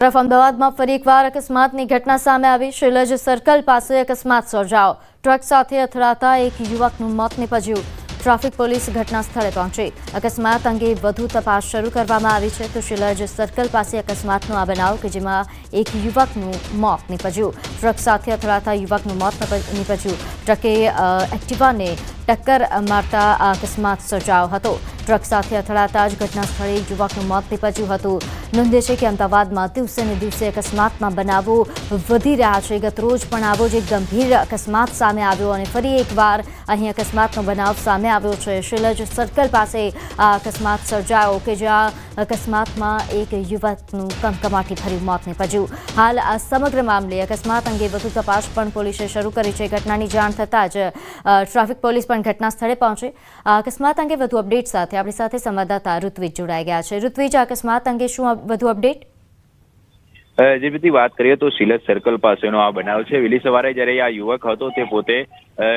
તરફ અમદાવાદમાં ફરી એકવાર અકસ્માતની ઘટના સામે આવી। શૈલજ સર્કલ પાસે અકસ્માત સર્જાયો। ટ્રક સાથે અથડાતા એક યુવકનું મોત નીપજ્યું। ટ્રાફિક પોલીસ ઘટના સ્થળે પહોંચી અકસ્માત અંગે વધુ તપાસ શરૂ કરવામાં આવી છે। તો શૈલજ સર્કલ પાસે અકસ્માતનો આ બનાવ કે જેમાં એક યુવકનું મોત નીપજ્યું। ટ્રક સાથે અથડાતા યુવકનું મોત નીપજ્યું। ટ્રકે એક્ટિવાને ટક્કર મારતા આ અકસ્માત સર્જાયો હતો। ટ્રક સાથે અથડાતા જ ઘટના સ્થળે યુવકનું મોત નીપજ્યું હતું। નોંધે છે કે અમદાવાદમાં દિવસે ને દિવસે અકસ્માતના બનાવો વધી રહ્યા છે। ગતરોજ પણ આવો જ એક ગંભીર અકસ્માત સામે આવ્યો અને ફરી એકવાર અહીં અકસ્માતનો બનાવ સામે આવ્યો છે। શૈલજ સર્કલ પાસે આ અકસ્માત સર્જાયો કે જ્યાં અકસ્માતમાં એક યુવકનું કમકમાટીભર્યું મોત નીપજ્યું। હાલ આ સમગ્ર મામલે અકસ્માત અંગે વધુ તપાસ પણ પોલીસે શરૂ કરી છે। ઘટનાની જાણ થતાં જ ટ્રાફિક પોલીસ પણ ઘટના સ્થળે પહોંચી। આ અકસ્માત અંગે વધુ અપડેટ સાથે આપણી સાથે સંવાદદાતા ઋત્વિજ જોડાઈ ગયા છે। ઋત્વિજ, આ અકસ્માત અંગે શું વધુ અપડેટ? જે બધી વાત કરીએ તો શૈલજ સર્કલ પાસેનો આ બનાવ છે। વહેલી સવારે જ્યારે આ યુવક હતો તે પોતે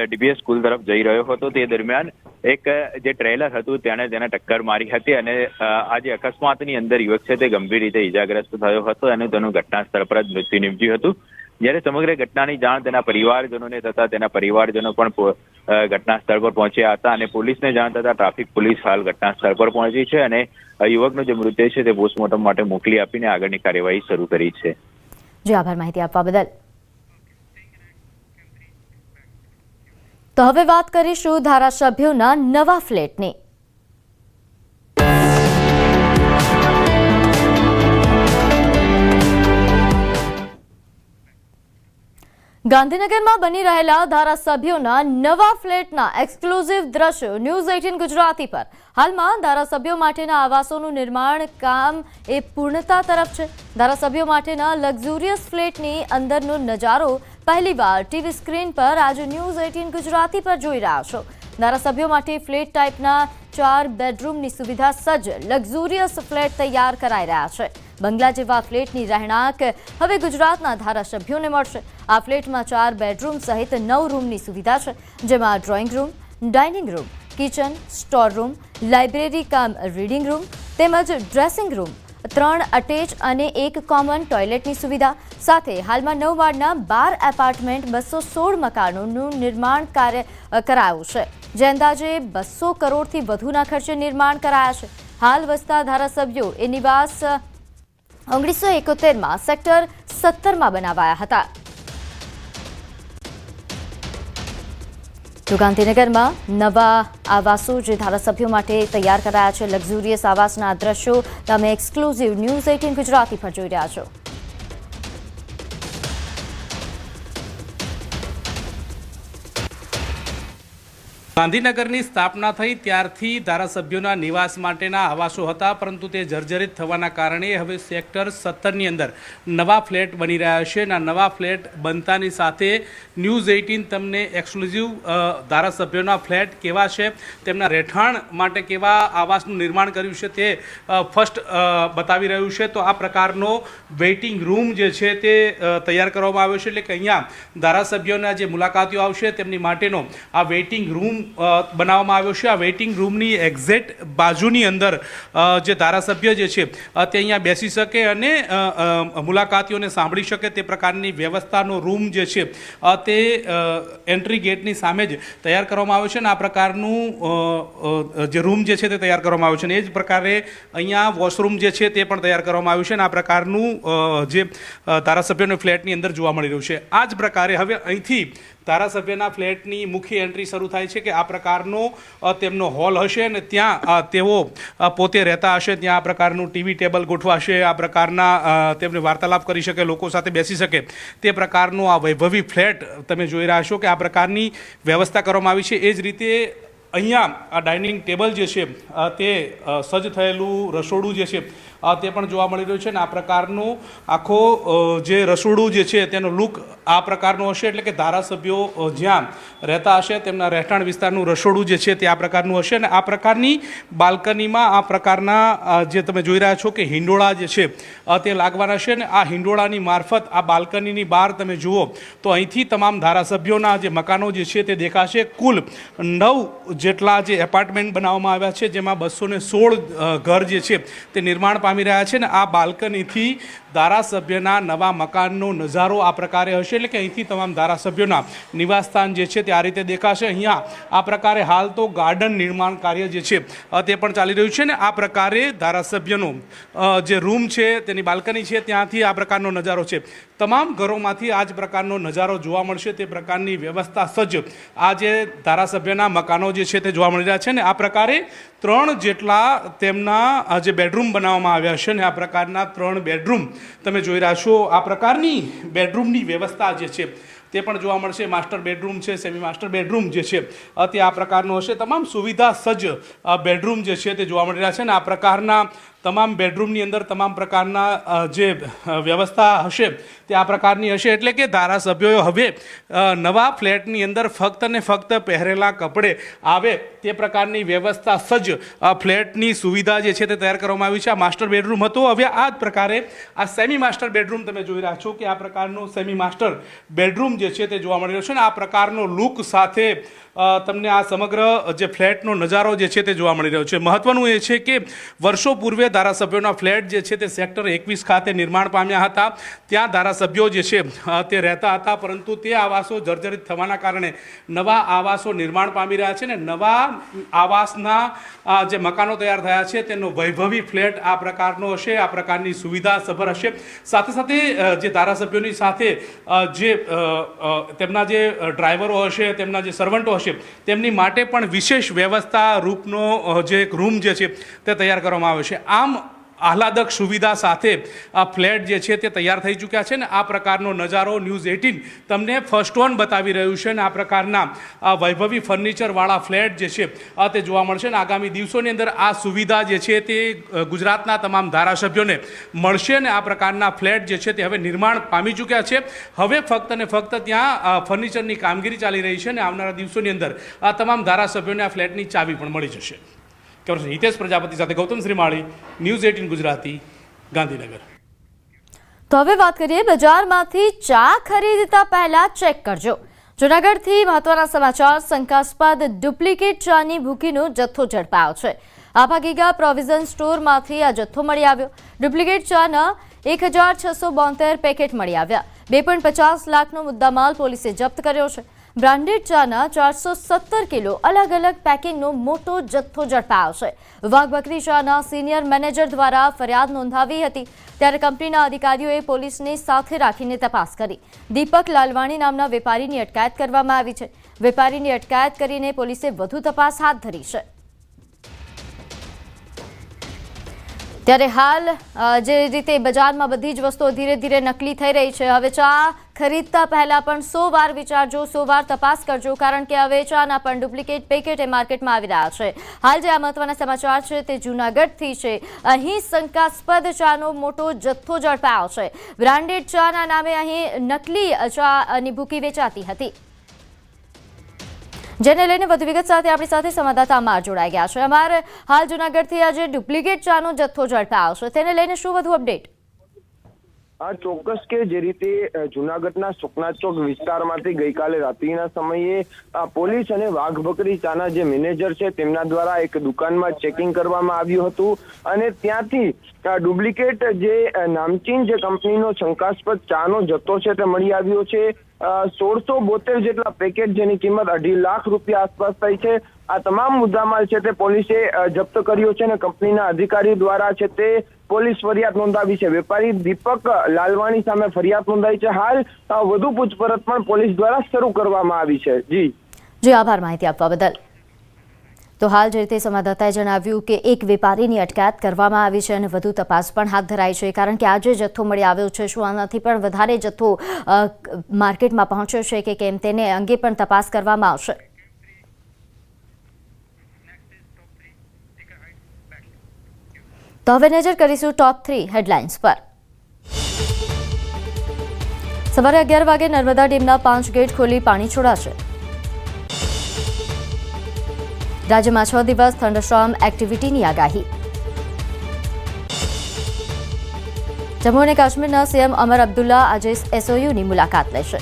ડીબીએસ સ્કૂલ તરફ જઈ રહ્યો હતો। તે દરમિયાન એક જે ટ્રેલર હતું તેને ટક્કર મારી હતી અને આ જે અકસ્માતની અંદર યુવક છે તે ગંભીર રીતે ઈજાગ્રસ્ત થયો હતો અને તેનું ઘટના સ્થળ પર જ મૃત્યુ નીપજ્યું હતું। જ્યારે સમગ્ર ઘટનાની જાણ તેના પરિવારજનોને થતા તેના પરિવારજનો પણ ઘટના સ્થળ પર પહોંચ્યા હતા અને પોલીસને જાણ થતા ટ્રાફિક પોલીસ હાલ ઘટના સ્થળ પર પહોંચી છે અને યુવકનો જે મૃતદેહ છે તે પોસ્ટમોર્ટમ માટે મોકલી આપીને આગળની કાર્યવાહી શરૂ કરી છે। જી આભાર માહિતી આપવા બદલ। તો હવે વાત કરીશું ધારાસભ્યોના નવા ફ્લેટની। ગાંધીનગરમાં બની રહેલા ધારાસભ્યોના નવા ફ્લેટના એક્સક્લુઝિવ દ્રશ્યો ન્યૂઝ 18 ગુજરાતી પર। હાલમાં ધારાસભ્યો માટેના આવાસોનું નિર્માણ કામ એ પૂર્ણતા તરફ છે। ધારાસભ્યો માટેના લક્ઝુરિયસ ફ્લેટની અંદરનો નજારો પહેલીવાર ટીવી સ્ક્રીન પર આજે ન્યૂઝ 18 ગુજરાતી પર જોઈ રહ્યા છો। ધારાસભ્યો માટે ફ્લેટ ટાઈપના 4 બેડરૂમની સુવિધા સજ્જ લક્ઝુરિયસ ફ્લેટ તૈયાર કરાઈ રહ્યા છે। બંગલા જેવા ફ્લેટની રહેણાંક હવે ગુજરાતના ધારાસભ્યોને મળશે। આ ફ્લેટમાં 4 બેડરૂમ સહિત 9 રૂમની સુવિધા છે, જેમાં drawing room, dining room, kitchen, store room, library cum reading room તેમજ ડ્રેસિંગ રૂમ, 3 અટેચ અને 1 કોમન ટોયલેટની સુવિધા સાથે હાલમાં 9 માળના 12 એપાર્ટમેન્ટ 216 મકાનોનું નિર્માણ કાર્ય કરાયું છે, જે અંદાજે 200 કરોડથી વધુના ખર્ચે નિર્માણ કરાયા છે। હાલ વસતા ધારાસભ્યો એ નિવાસ 1971માં સેક્ટર 17માં બનાવાયા હતા। તો ગાંધીનગરમાં નવા આવાસો જે ધારાસભ્યો માટે તૈયાર કરાયા છે, લક્ઝુરિયસ આવાસના દ્રશ્યો તમે એક્સક્લુઝિવ ન્યૂઝ 18 ગુજરાતી પર જોઈ રહ્યા છો। ગાંધીનગરની સ્થાપના થઈ ત્યારથી ધારાસભ્યોના નિવાસ માટેના આવાસો હતા, પરંતુ તે જર્જરિત થવાના કારણે હવે સેક્ટર 17ની અંદર નવા ફ્લેટ બની રહ્યા છે અને નવા ફ્લેટ બનતાની સાથે ન્યૂઝ 18 તમને એક્સક્લુઝિવ ધારાસભ્યોના ફ્લેટ કેવા છે, તેમના રહેઠાણ માટે કેવા આવાસનું નિર્માણ કર્યું છે તે ફર્સ્ટ બતાવી રહ્યું છે। તો આ પ્રકારનો વેઇટિંગ રૂમ જે છે તે તૈયાર કરવામાં આવ્યો છે, એટલે કે અહીંયા ધારાસભ્યોના જે મુલાકાતીઓ આવશે તેમની માટેનો આ વેઇટિંગ રૂમ બનાવવામાં આવ્યો છે। આ વેઇટિંગ રૂમની એક્ઝેક્ટ બાજુની અંદર જે ધારાસભ્ય જે છે તે અહીંયા બેસી શકે અને મુલાકાતીઓને સાંભળી શકે તે પ્રકારની વ્યવસ્થાનો રૂમ જે છે તે એન્ટ્રી ગેટની સામે જ તૈયાર કરવામાં આવ્યો છે અને આ પ્રકારનું જે રૂમ જે છે તે તૈયાર કરવામાં આવ્યો છે અને એ જ પ્રકારે અહીંયા વોશરૂમ જે છે તે પણ તૈયાર કરવામાં આવ્યું છે અને આ પ્રકારનું જે ધારાસભ્યોના ફ્લેટની અંદર જોવા મળી રહ્યું છે। આ જ પ્રકારે હવે અહીંથી ધારાસભ્યના ફ્લેટની મુખ્ય એન્ટ્રી શરૂ થાય છે કે આ પ્રકારનો તેમનો હોલ હશે અને ત્યાં તેઓ પોતે રહેતા હશે। ત્યાં આ પ્રકારનું ટીવી ટેબલ ગોઠવાશે, આ પ્રકારના તેમને વાર્તાલાપ કરી શકે, લોકો સાથે બેસી શકે તે પ્રકારનો આ વૈભવી ફ્લેટ તમે જોઈ રહ્યા છો કે આ પ્રકારની વ્યવસ્થા કરવામાં આવી છે। એ જ રીતે અહીંયા આ ડાઇનિંગ ટેબલ જે છે તે સજ્જ થયેલું રસોડું જે છે તે પણ જોવા મળી રહ્યું છે અને આ પ્રકારનું આખો જે રસોડું જે છે તેનો લુક આ પ્રકારનો હશે, એટલે કે ધારાસભ્યો જ્યાં રહેતા હશે તેમના રહેઠાણ વિસ્તારનું રસોડું જે છે તે આ પ્રકારનું હશે અને આ પ્રકારની બાલ્કનીમાં આ પ્રકારના જે તમે જોઈ રહ્યા છો કે હિંડોળા જે છે તે લાગવાના છે અને આ હિંડોળાની મારફત આ બાલ્કનીની બહાર તમે જુઓ તો અહીંથી તમામ ધારાસભ્યોના જે મકાનો જે છે તે દેખાશે। કુલ 9 જેટલા જે એપાર્ટમેન્ટ બનાવવામાં આવ્યા છે, જેમાં 216 ઘર જે છે તે નિર્માણ પામી રહ્યા છે અને આ બાલ્કનીથી ધારાસભ્યના નવા મકાનનો નજારો આ પ્રકારે હશે, એટલે કે અહીંથી તમામ ધારાસભ્યોના નિવાસસ્થાન જે છે તે આ રીતે દેખાશે. અહીંયા આ પ્રકારે હાલ તો ગાર્ડન નિર્માણ કાર્ય જે છે તે પણ ચાલી રહ્યું છે ને આ પ્રકારે ધારાસભ્યનો જે રૂમ છે તેની બાલ્કની છે ત્યાંથી આ પ્રકારનો નજારો છે. તમામ ઘરોમાંથી આ જ પ્રકારનો નજારો જોવા મળશે, તે પ્રકારની વ્યવસ્થા સજ્જ આ જે ધારાસભ્યના મકાનો જે છે તે જોવા મળી રહ્યા છે ને આ પ્રકારે 3 જેટલા તેમના જે બેડરૂમ બનાવવામાં આવ્યા છે ને આ પ્રકારના 3 બેડરૂમ તમે જોઈ રહ્યા છો. આ પ્રકારની બેડરૂમની વ્યવસ્થા જે છે તે પણ જોવા મળશે. માસ્ટર બેડરૂમ છે, સેમી માસ્ટર બેડરૂમ જે છે તે આ પ્રકારનો હશે. તમામ સુવિધા સજ્જ બેડરૂમ જે છે તે જોવા મળી રહ્યા છે ને આ પ્રકારના તમામ બેડરૂમની અંદર તમામ પ્રકારના જે વ્યવસ્થા હશે તે આ પ્રકારની હશે. એટલે કે ધારાસભ્યોએ હવે નવા ફ્લેટની અંદર ફક્ત ને ફક્ત પહેરેલા કપડે આવે તે પ્રકારની વ્યવસ્થા સજ્જ ફ્લેટની સુવિધા જે છે તે તૈયાર કરવામાં આવી છે. આ માસ્ટર બેડરૂમ હતો, હવે આ જ પ્રકારે આ સેમી માસ્ટર બેડરૂમ તમે જોઈ રહ્યા છો કે આ પ્રકારનો સેમી માસ્ટર બેડરૂમ જે છે તે જોવા મળી રહ્યો છે ને આ પ્રકારનો લુક સાથે તમને આ સમગ્ર જે ફ્લેટનો નજારો જે છે તે જોવા મળી રહ્યો છે. મહત્વનું એ છે કે વર્ષો પૂર્વે ધારાસભ્યોના ફ્લેટ જે છે તે સેક્ટર 21 ખાતે નિર્માણ પામ્યા હતા. ત્યાં ધારાસભ્યો જે છે તે રહેતા હતા, પરંતુ તે આવાસો જર્જરિત થવાના કારણે નવા આવાસો નિર્માણ પામી રહ્યા છે ને નવા આવાસના જે મકાનો તૈયાર થયા છે તેનો વૈભવી ફ્લેટ આ પ્રકારનો હશે, આ પ્રકારની સુવિધા સભર હશે. સાથે સાથે જે ધારાસભ્યોની સાથે જે તેમના જે ડ્રાઈવરો હશે, તેમના જે સર્વન્ટો હશે તેમની માટે પણ વિશેષ વ્યવસ્થા રૂપનો જે એક રૂમ જે છે તે તૈયાર કરવામાં આવ્યો છે. આમ આહલાદક સુવિધા સાથે આ ફ્લેટ જે છે તે તૈયાર થઈ ચૂક્યા છે ને આ પ્રકારનો નજારો ન્યૂઝ 18 તમને ફર્સ્ટ ઓન બતાવી રહ્યું છે ને આ પ્રકારના આ વૈભવી ફર્નિચરવાળા ફ્લેટ જે છે તે જોવા મળશે ને આગામી દિવસોની અંદર આ સુવિધા જે છે તે ગુજરાતના તમામ ધારાસભ્યોને મળશે ને આ પ્રકારના ફ્લેટ જે છે તે હવે નિર્માણ પામી ચૂક્યા છે. હવે ફક્ત ને ફક્ત ત્યાં ફર્નિચરની કામગીરી ચાલી રહી છે ને આવનારા દિવસોની અંદર આ તમામ ધારાસભ્યોને આ ફ્લેટની ચાવી પણ મળી જશે. હિતેશ પ્રજાપતિ સાથે ગૌતમ શ્રીમાળી, ન્યૂઝ 18 ગુજરાતી, ગાંધીનગર. તો હવે વાત કરીએ બજારમાંથી ચા ખરીદતા પહેલા ચેક કરજો. જૂનાગઢથી મહત્વના સમાચાર. શંકાસ્પદ ડુપ્લિકેટ ચાની ભૂકીનો જથ્થો ઝડપાયો છે. આભા ગીગા પ્રોવિઝન સ્ટોરમાંથી આ જથ્થો મળી આવ્યો. ડુપ્લિકેટ ચાના 1672 પેકેટ મળી આવ્યા. 2.50 લાખનો મુદ્દામાલ પોલીસે જપ્ત કર્યો છે. બ્રાન્ડેડ ચાના 417 કિલો અલગ અલગ પેકિંગનો મોટો જથ્થો ઝડપાયો છે. વાઘબકરી ચાના સિનિયર મેનેજર દ્વારા ફરિયાદ નોંધાવી હતી, ત્યારે કંપનીના અધિકારીઓએ પોલીસને સાથે રાખીને તપાસ કરી. દીપક લાલવાણી નામના વેપારીની અટકાયત કરવામાં આવી છે. વેપારીની અટકાયત કરીને પોલીસે વધુ તપાસ હાથ ધરી છે. ત્યારે હાલ જે રીતે બજારમાં બધી જ વસ્તુઓ ધીરે ધીરે નકલી થઈ રહી છે, હવે ચા ખરીદતા પહેલા પણ 100 વાર વિચારજો, 100 વાર તપાસ કરજો, કારણ કે હવે ચાના પણ ડુપ્લિકેટ પેકેટ એ માર્કેટમાં આવી રહ્યા છે. હાલ જે આ મહત્વના સમાચાર છે તે જૂનાગઢથી છે. અહીં શંકાસ્પદ ચાનો મોટો જથ્થો ઝડપાયો છે. બ્રાન્ડેડ ચાના નામે અહીં નકલી ચાની ભૂકી વેચાતી હતી, જેને લઈને વધુ વિગત સાથે આપણી સાથે સંવાદદાતા અમાર જોડાઈ ગયા છે. અમાર, હાલ જૂનાગઢથી આજે ડુપ્લિકેટ ચાનો જથ્થો ઝડપાયો છે, તેને લઈને શું વધુ અપડેટ? ચોક્કસ કે જે રીતે જૂનાગઢના સુકના ચોક વિસ્તારમાંથી ગઈકાલે રાત્રિના સમયે પોલીસ અને વાઘબકરી ચાના જે મેનેજર છે તેમના દ્વારા એક દુકાનમાં ચેકિંગ કરવામાં આવ્યું હતું અને ત્યાંથી ડુપ્લિકેટ જે નામચીન જે કંપનીનો શંકાસ્પદ ચાનો જથ્થો છે તે મળી આવ્યો છે. 1672 જેટલા પેકેટ, જેની કિંમત 2.5 લાખ રૂપિયા આસપાસ થઈ છે. આ તમામ મુદ્દામાલ છે તે પોલીસે જપ્ત કર્યો છે અને કંપનીના અધિકારી દ્વારા છે તે પોલીસ ફરિયાદ નોંધાવી છે. વેપારી દીપક લાલવાણી સામે ફરિયાદ નોંધાઈ છે. હાલ વધુ પૂછપરછ પણ પોલીસ દ્વારા શરૂ કરવામાં આવી છે. જી આભાર માહિતી આપવા બદલ. તો હાલ જે રીતે સંવાદદાતાએ જણાવ્યું કે એક વેપારીની અટકાયત કરવામાં આવી છે અને વધુ તપાસ પણ હાથ ધરાઈ છે, કારણ કે આજે જથ્થો મળી આવ્યો છે. શું આનાથી પણ વધારે જથ્થો માર્કેટમાં પહોંચ્યો છે કે કેમ, તેને અંગે પણ તપાસ કરવામાં આવશે. તો હવે નજર કરીશું ટોપ 3 હેડલાઇન્સ પર. સવારે 11 વાગે નર્મદા ડેમના 5 ગેટ ખોલી પાણી છોડાશે. રાજ્યમાં 6 દિવસ થંડરસ્ટોર્મ એક્ટિવિટીની આગાહી. જમ્મુ અને કાશ્મીરના સીએમ અમર અબ્દુલ્લા આજે એસઓયુની મુલાકાત લેશે.